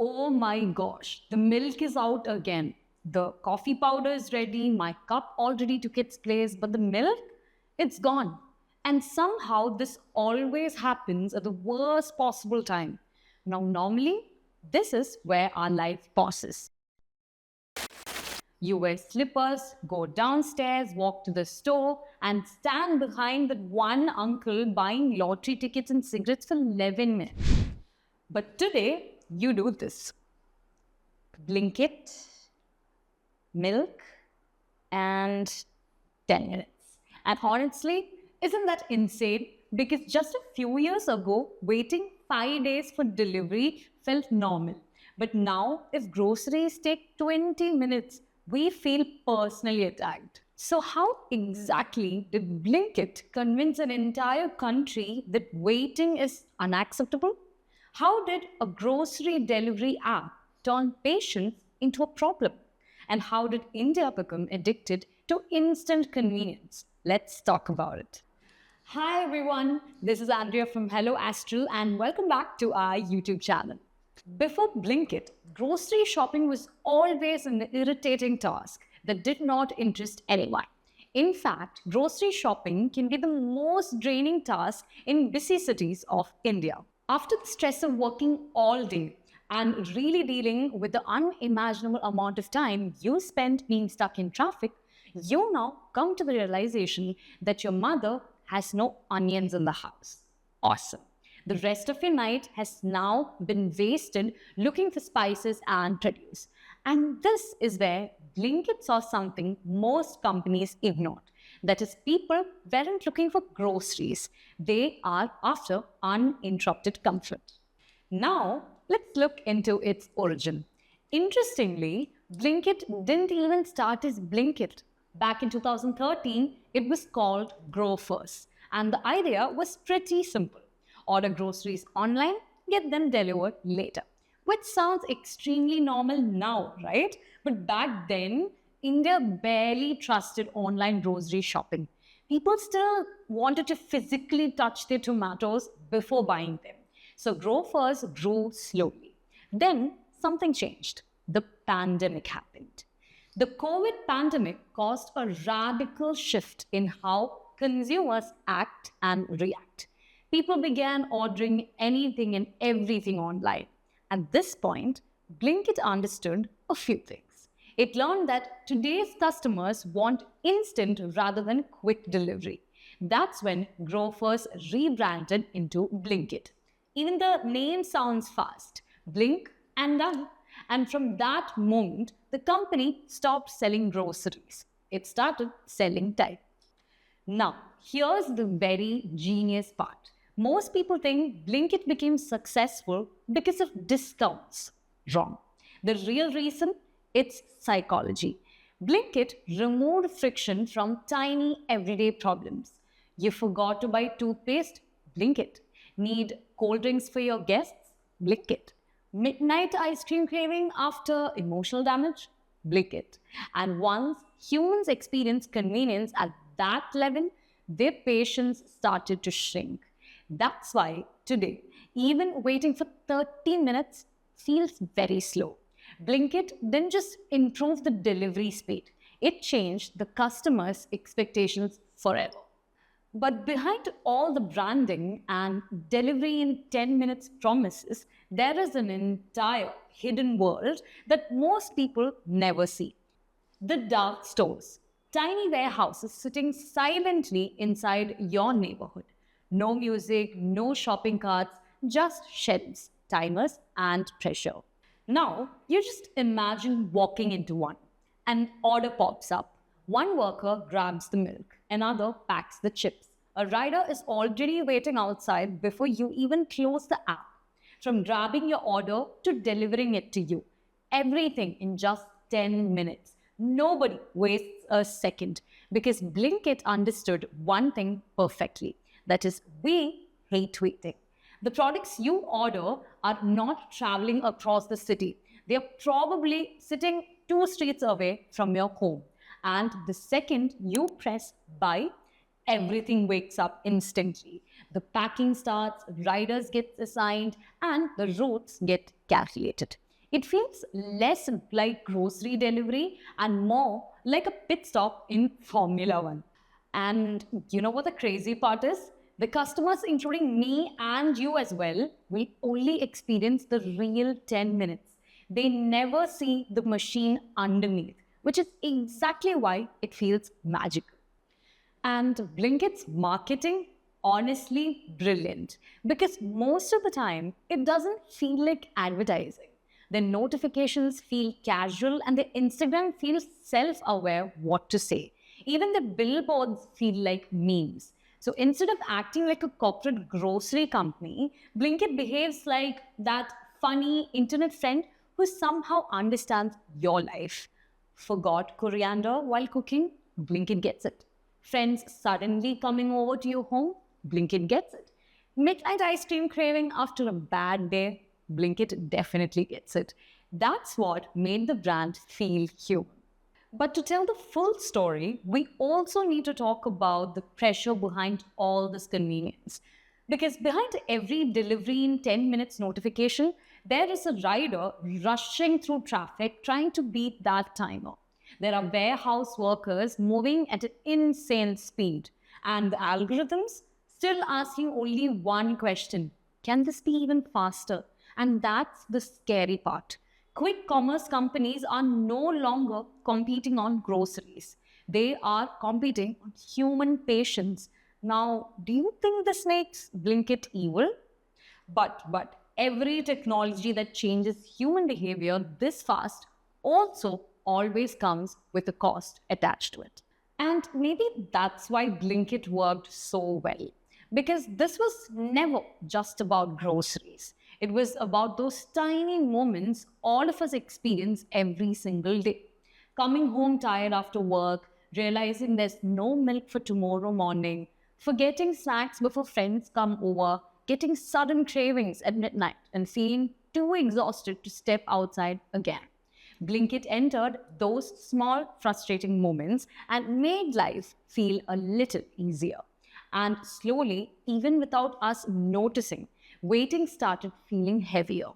Oh my gosh, the milk is out again. The coffee powder is ready. My cup already took its place, but the milk, it's gone. And somehow this always happens at the worst possible time. Now, normally, this is where our life pauses. You wear slippers, go downstairs, walk to the store, and stand behind that one uncle buying lottery tickets and cigarettes for 11 minutes. But today, you do this. Blinkit, milk, and 10 minutes. And honestly, isn't that insane? Because just a few years ago, waiting 5 days for delivery felt normal. But now, if groceries take 20 minutes, we feel personally attacked. So, how exactly did Blinkit convince an entire country that waiting is unacceptable? How did a grocery delivery app turn patience into a problem? And how did India become addicted to instant convenience? Let's talk about it. Hi everyone, this is Andrea from Hello Astral and welcome back to our YouTube channel. Before Blinkit, grocery shopping was always an irritating task that did not interest anyone. In fact, grocery shopping can be the most draining task in busy cities of India. After the stress of working all day and really dealing with the unimaginable amount of time you spend being stuck in traffic, you now come to the realization that your mother has no onions in the house. Awesome. The rest of your night has now been wasted looking for spices and produce. And this is where Blinkit saw something most companies ignored. That is, people weren't looking for groceries. They are after uninterrupted comfort. Now, let's look into its origin. Interestingly, Blinkit didn't even start as Blinkit. Back in 2013, it was called Grofers. And the idea was pretty simple. Order groceries online, get them delivered later. Which sounds extremely normal now, right? But back then, India barely trusted online grocery shopping. People still wanted to physically touch their tomatoes before buying them. So grofers grew slowly. Then something changed. The pandemic happened. The COVID pandemic caused a radical shift in how consumers act and react. People began ordering anything and everything online. At this point, Blinkit understood a few things. It learned that today's customers want instant rather than quick delivery. That's when Grofers rebranded into Blinkit. Even the name sounds fast. Blink and done. And from that moment, the company stopped selling groceries. It started selling time. Now, here's the very genius part. Most people think Blinkit became successful because of discounts. Wrong. The real reason? It's psychology. Blinkit removed friction from tiny everyday problems. You forgot to buy toothpaste? Blinkit. Need cold drinks for your guests? Blinkit. Midnight ice cream craving after emotional damage? Blinkit. And once humans experience convenience at that level, their patience started to shrink. That's why today, even waiting for 30 minutes feels very slow. Blinkit didn't just improve the delivery speed, it changed the customer's expectations forever. But behind all the branding and delivery in 10 minutes promises, there is an entire hidden world that most people never see. The dark stores, tiny warehouses sitting silently inside your neighborhood. No music, no shopping carts, just shelves, timers, and pressure. Now, you just imagine walking into one. An order pops up. One worker grabs the milk, another packs the chips. A rider is already waiting outside before you even close the app. From grabbing your order to delivering it to you. Everything in just 10 minutes. Nobody wastes a second because Blinkit understood one thing perfectly. That is, we hate waiting. The products you order are not traveling across the city. They are probably sitting 2 streets away from your home. And the second you press buy, everything wakes up instantly. The packing starts, riders get assigned, and the routes get calculated. It feels less like grocery delivery and more like a pit stop in Formula One. And you know what the crazy part is? The customers, including me and you as well, will only experience the real 10 minutes. They never see the machine underneath, which is exactly why it feels magical. And Blinkit's marketing, honestly, brilliant. Because most of the time, it doesn't feel like advertising. The notifications feel casual and the Instagram feels self aware what to say. Even the billboards feel like memes. So instead of acting like a corporate grocery company, Blinkit behaves like that funny internet friend who somehow understands your life. Forgot coriander while cooking? Blinkit gets it. Friends suddenly coming over to your home? Blinkit gets it. Midnight ice cream craving after a bad day? Blinkit definitely gets it. That's what made the brand feel human. But to tell the full story, we also need to talk about the pressure behind all this convenience. Because behind every delivery in 10 minutes notification, there is a rider rushing through traffic trying to beat that timer. There are warehouse workers moving at an insane speed, and the algorithms still asking only one question: can this be even faster? And that's the scary part. Quick commerce companies are no longer competing on groceries. They are competing on human patience. Now, do you think this makes Blinkit evil? But every technology that changes human behavior this fast also always comes with a cost attached to it. And maybe that's why Blinkit worked so well. Because this was never just about groceries. It was about those tiny moments all of us experience every single day. Coming home tired after work, realizing there's no milk for tomorrow morning, forgetting snacks before friends come over, getting sudden cravings at midnight, and feeling too exhausted to step outside again. Blinkit entered those small, frustrating moments and made life feel a little easier. And slowly, even without us noticing, waiting started feeling heavier.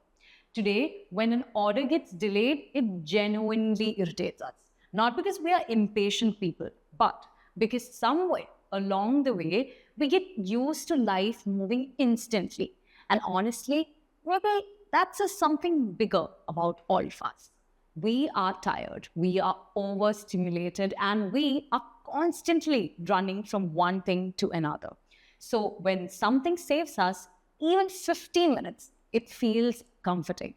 Today, when an order gets delayed, it genuinely irritates us. Not because we are impatient people, but because somewhere along the way, we get used to life moving instantly. And honestly, maybe that's just something bigger about all of us. We are tired, we are overstimulated, and we are constantly running from one thing to another. So when something saves us, even 15 minutes, it feels comforting.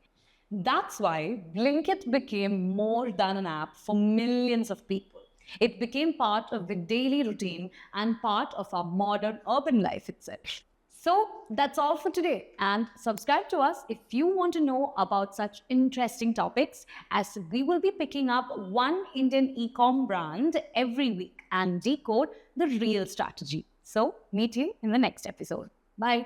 That's why Blinkit became more than an app for millions of people. It became part of the daily routine and part of our modern urban life itself. So that's all for today. And subscribe to us if you want to know about such interesting topics, as we will be picking up one Indian e-com brand every week and decode the real strategy. So meet you in the next episode. Bye.